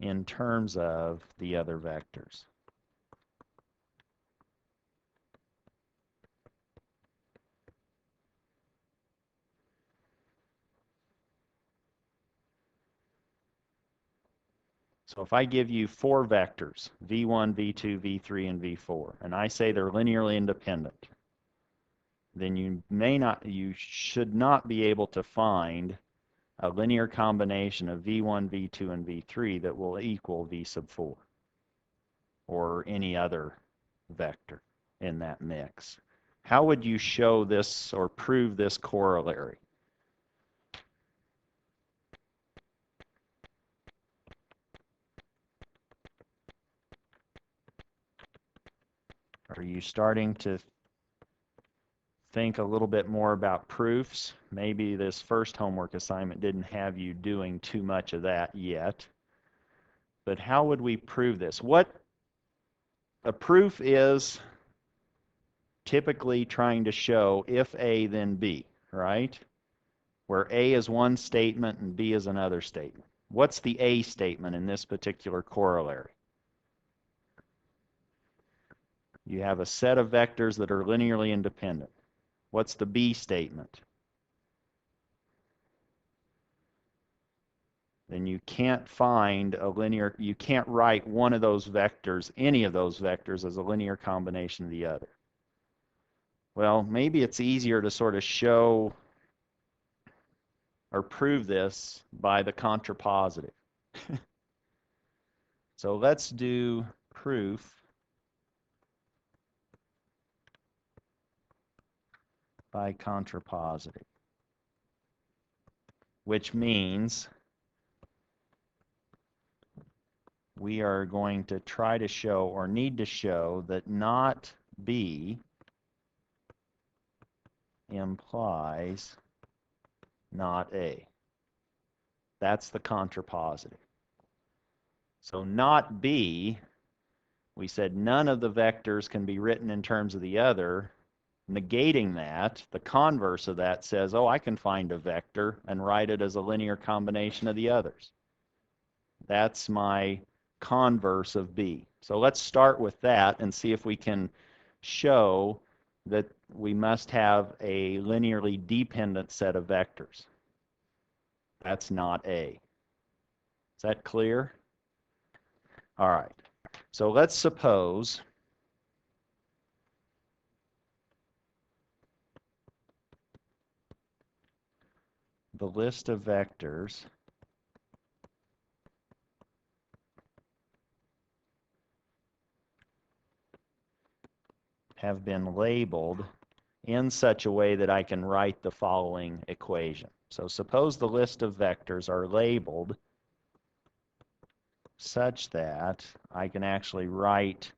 in terms of the other vectors. So if I give you 4 vectors, v1, v2, v3, and v4, and I say they're linearly independent, then you should not be able to find a linear combination of v1, v2, and v3 that will equal v sub 4 or any other vector in that mix. How would you show this or prove this corollary? Are you starting to think a little bit more about proofs? Maybe this first homework assignment didn't have you doing too much of that yet. But how would we prove this? What a proof is typically trying to show if A, then B, right? Where A is one statement and B is another statement. What's the A statement in this particular corollary? You have a set of vectors that are linearly independent. What's the B statement? Then you can't find a linear, you can't write one of those vectors, any of those vectors, as a linear combination of the other. Well, maybe it's easier to sort of show or prove this by the contrapositive. So let's do proof by contrapositive, which means we are going to try to show or need to show that not B implies not A. That's the contrapositive. So not B, we said none of the vectors can be written in terms of the other. Negating that, the converse of that says, oh, I can find a vector and write it as a linear combination of the others. That's my converse of B. So let's start with that and see if we can show that we must have a linearly dependent set of vectors. That's not A. Is that clear? All right. So let's suppose the list of vectors have been labeled in such a way that I can write the following equation. So suppose the list of vectors are labeled such that I can actually write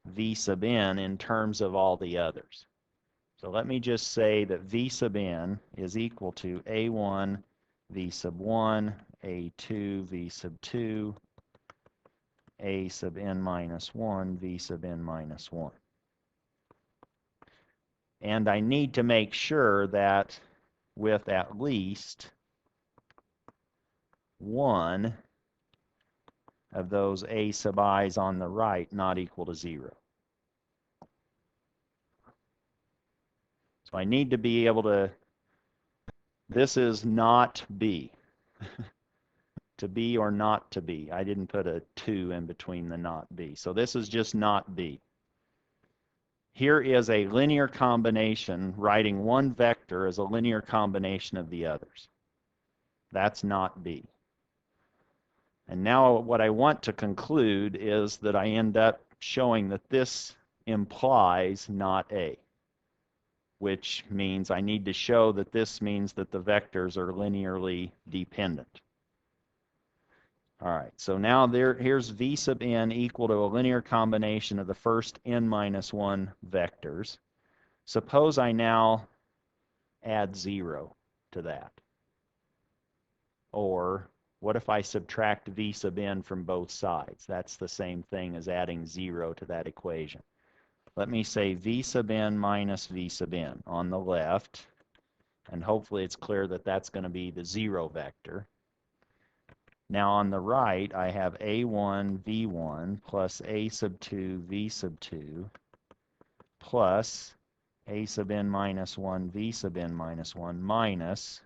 V sub n in terms of all the others. So let me just say that V sub n is equal to A1 V sub 1, A2 V sub 2, A sub n minus 1, V sub n minus 1. And I need to make sure that with at least one of those A sub i's on the right not equal to 0. So I need to be able to, this is not B. To be or not to be. I didn't put a 2 in between the not B. So this is just not B. Here is a linear combination, writing one vector as a linear combination of the others. That's not B. And now what I want to conclude is that I end up showing that this implies not A, which means I need to show that this means that the vectors are linearly dependent. All right, so now here's V sub n equal to a linear combination of the first n minus 1 vectors. Suppose I now add 0 to that. Or what if I subtract V sub n from both sides? That's the same thing as adding 0 to that equation. Let me say V sub n minus V sub n on the left, and hopefully it's clear that that's going to be the 0 vector. Now on the right, I have A1 V1 plus A sub 2 V sub 2 plus A sub n minus 1 V sub n minus 1 minus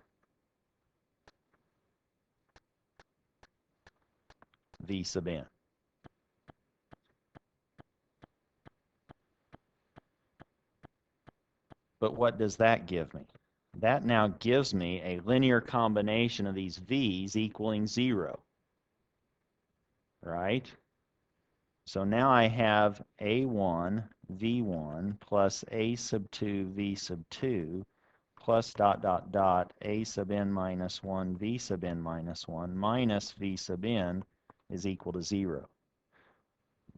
V sub n. But what does that give me? That now gives me a linear combination of these V's equaling 0. Right? So now I have A1 V1 plus A sub 2 V sub 2 plus dot dot dot A sub n minus 1 V sub n minus 1 minus V sub n is equal to 0.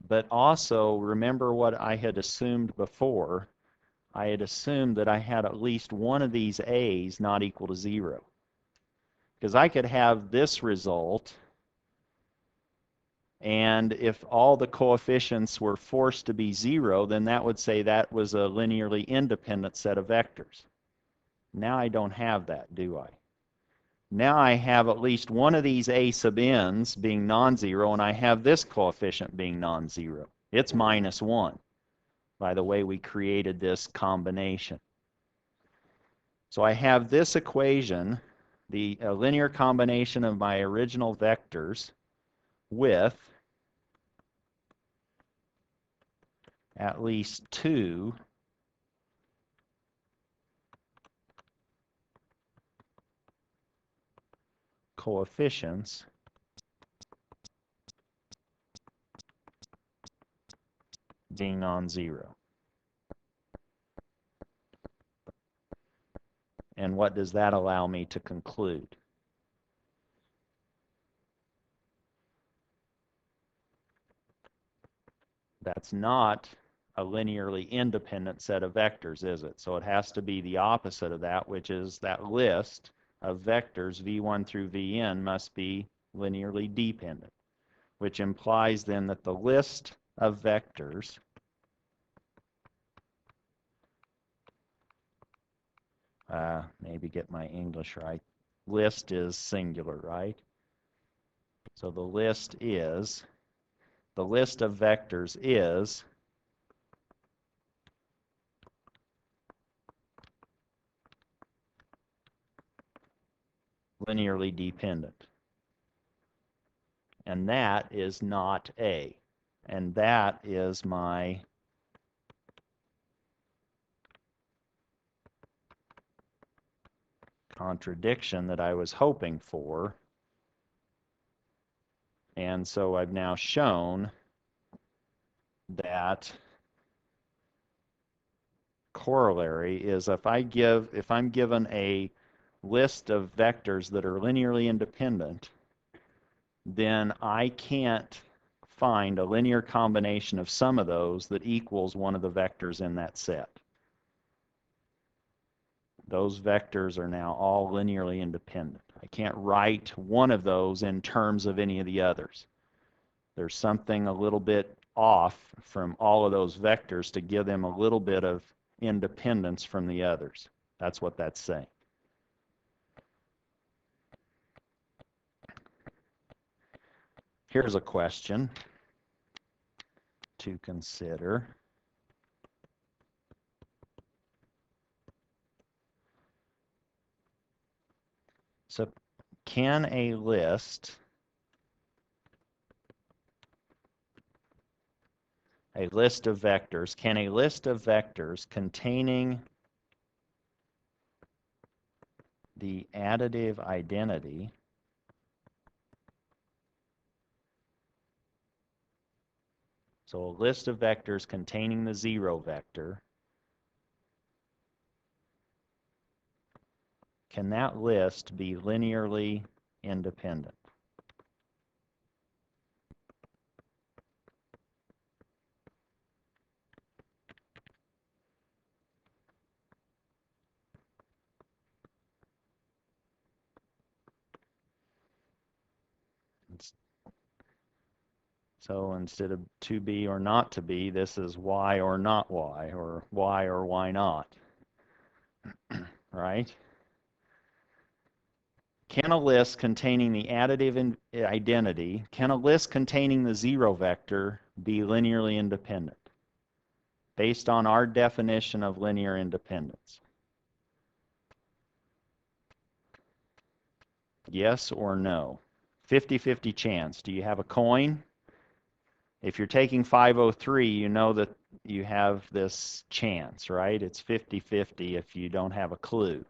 But also remember what I had assumed before. I had assumed that I had at least one of these A's not equal to 0. Because I could have this result And if all the coefficients were forced to be 0, then that would say that was a linearly independent set of vectors. Now I don't have that, do I? Now I have at least one of these a sub n's being non-zero, and I have this coefficient being non-zero. It's -1 by the way we created this combination. So I have this equation, the linear combination of my original vectors with at least 2 coefficients being non-zero. And what does that allow me to conclude? That's not a linearly independent set of vectors, is it? So it has to be the opposite of that, which is that list of vectors v1 through vn must be linearly dependent, which implies then that the list of vectors maybe get my English right. List is singular, right? So the list of vectors is linearly dependent. And that is not A. And that is my contradiction that I was hoping for. And so I've now shown that corollary is if I'm given a list of vectors that are linearly independent, then I can't find a linear combination of some of those that equals one of the vectors in that set. Those vectors are now all linearly independent. I can't write one of those in terms of any of the others. There's something a little bit off from all of those vectors to give them a little bit of independence from the others. That's what that's saying. Here's a question to consider. So can a list of vectors, can a list of vectors containing the additive identity so a list of vectors containing the 0 vector, can that list be linearly independent? So instead of to be or not to be, this is why or not why, or why or why not, right? Can a list containing the additive identity, can a list containing the 0 vector be linearly independent based on our definition of linear independence? Yes or no? 50-50 chance. Do you have a coin? If you're taking 503, you know that you have this chance, right? It's 50-50 if you don't have a clue.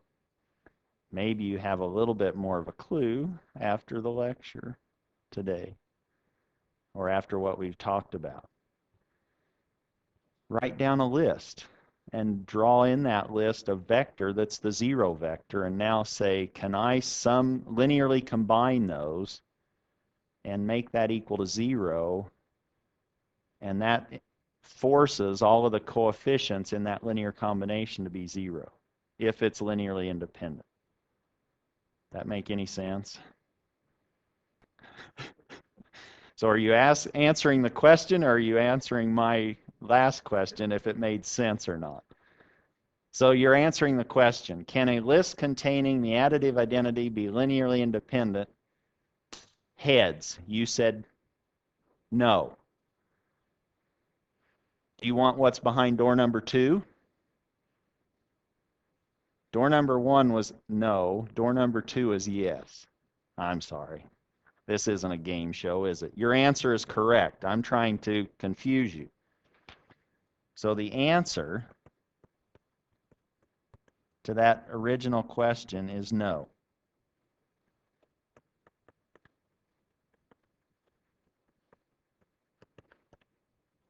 Maybe you have a little bit more of a clue after the lecture today or after what we've talked about. Write down a list and draw in that list a vector that's the 0 vector and now say, can I linearly combine those and make that equal to 0? And that forces all of the coefficients in that linear combination to be 0 if it's linearly independent. That make any sense? So are you answering the question, or are you answering my last question if it made sense or not? So you're answering the question, can a list containing the additive identity be linearly independent? Heads, you said no. Do you want what's behind door number 2? Door number 1 was no. Door number 2 is yes. I'm sorry. This isn't a game show, is it? Your answer is correct. I'm trying to confuse you. So the answer to that original question is no.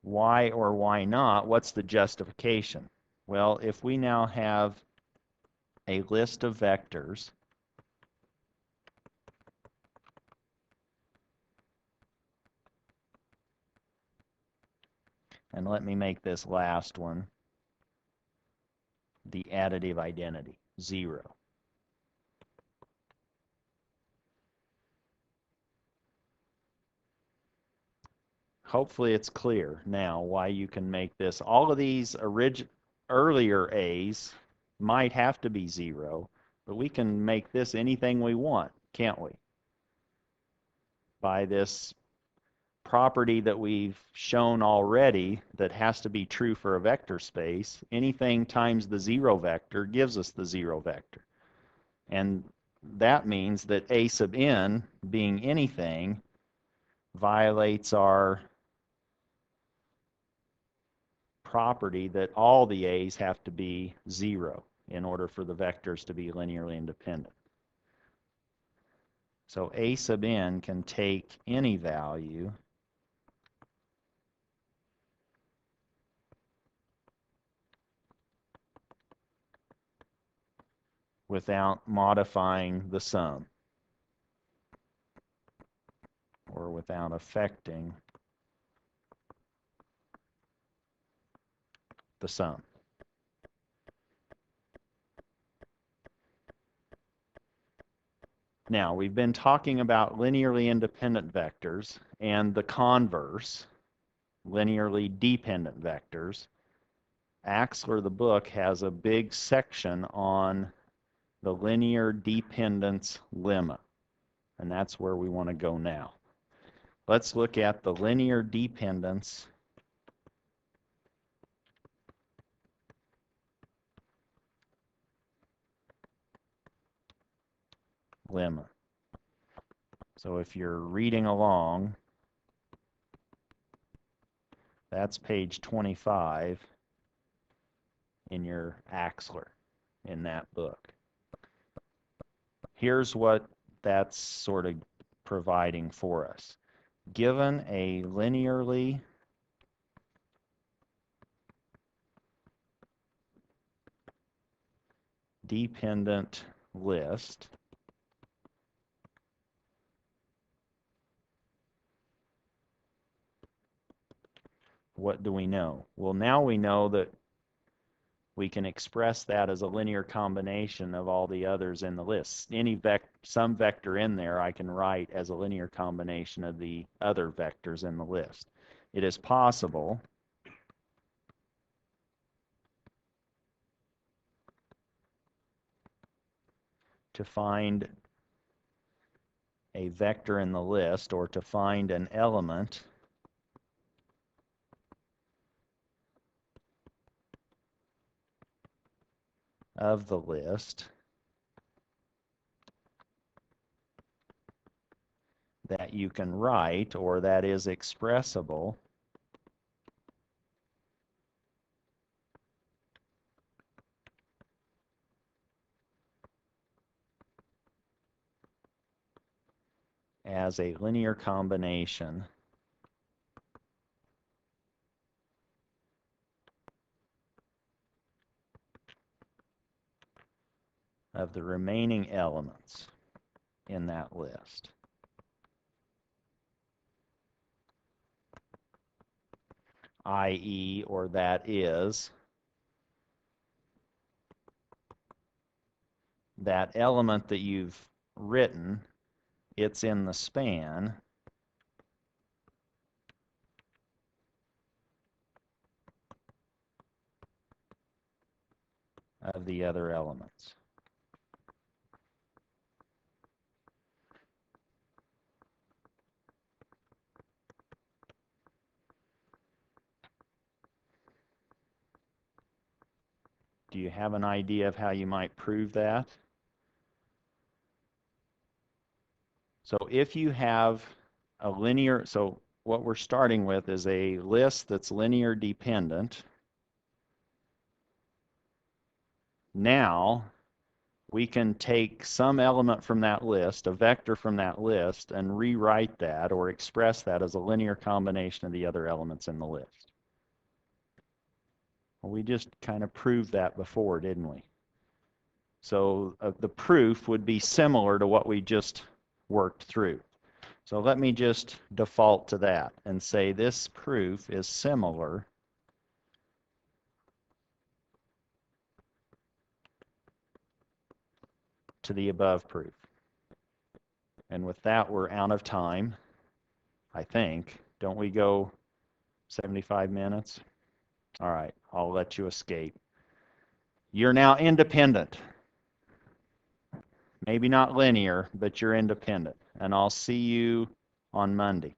Why or why not? What's the justification? Well, if we now have a list of vectors and let me make this last one the additive identity, 0. Hopefully it's clear now why you can make this. All of these earlier A's might have to be 0, but we can make this anything we want, can't we? By this property that we've shown already that has to be true for a vector space, anything times the 0 vector gives us the 0 vector. And that means that A sub n, being anything, violates our property that all the A's have to be 0 in order for the vectors to be linearly independent. So A sub n can take any value without modifying the sum or without affecting the sum. Now, we've been talking about linearly independent vectors and the converse, linearly dependent vectors. Axler, the book, has a big section on the linear dependence lemma, and that's where we want to go now. Let's look at the linear dependence lemma. So if you're reading along, that's page 25 in your Axler in that book. Here's what that's sort of providing for us. Given a linearly dependent list, what do we know? Well, now we know that we can express that as a linear combination of all the others in the list. Some vector in there I can write as a linear combination of the other vectors in the list. It is possible to find a vector in the list, or to find an element of the list that you can write, or that is expressible as a linear combination of the remaining elements in that list. I.e., or that is, that element that you've written, it's in the span of the other elements. Do you have an idea of how you might prove that? So if you have a linear, so what we're starting with is a list that's linear dependent. Now we can take some element from that list, a vector from that list, and rewrite that or express that as a linear combination of the other elements in the list. Well, we just kind of proved that before, didn't we? So the proof would be similar to what we just worked through. So let me just default to that and say this proof is similar to the above proof. And with that, we're out of time, I think. Don't we go 75 minutes? All right, I'll let you escape. You're now independent. Maybe not linear, but you're independent. And I'll see you on Monday.